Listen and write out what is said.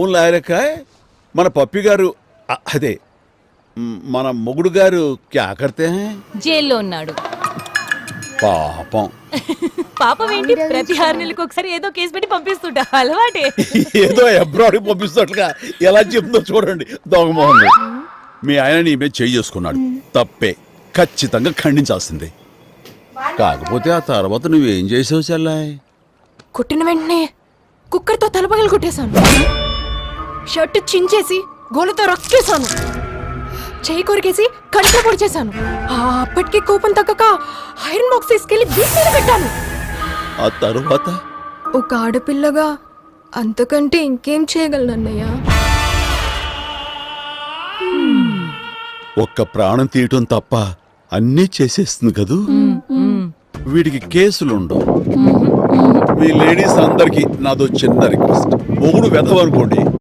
లాయరక మన పప్పి గారు అదే మన మొగుడు గారు క్యా కర్తే హై? జైల్లో ఉన్నాడు. పాపం. పాపం ఏంటి? ప్రతి 6 నెలలకు ఒకసారి ఏదో కేసు పెట్టి పంపిస్తుంటా, అలవాటే. ఏదో అబ్రాడ్ పంపిస్తున్నట్లుగా ఎలా చెప్తుందో చూడండి. దొంగమోహన్ మీ ఆయన నీ మీద చేయి చేసుకున్నాడు, తప్పే, ఖచ్చితంగా ఖండించాల్సిందే. కాకపోతే ఆ తర్వాత నువ్వేం చేసావు చెల్లాయ్? కొట్టిన వెంటనే కుక్కర్తో తలపగలు కొట్టేశాను, షర్ట్ చించేసి గోలతో రక్కేశాను, చేయి కొరికేసి కంట్లో పొడి చేశాను. అప్పటికి కోపం తగ్గక ఐరన్ బాక్స్ తీసుకెళ్లి బీచ్ మీద పెట్టాను. ఆ తర్వాత ఒక ఆడపిల్లగా అంతకంటే ఇంకేం చేయగలను అన్నయ్య? ఒక్క ప్రాణం తీయటం తప్ప అన్నీ చేసేస్తుంది కదూ. వీడికి కేసులుండవు. మీ లేడీస్ అందరికి నాదో చిన్న రిక్వెస్ట్, మొగుడు వెధవనుకోండి,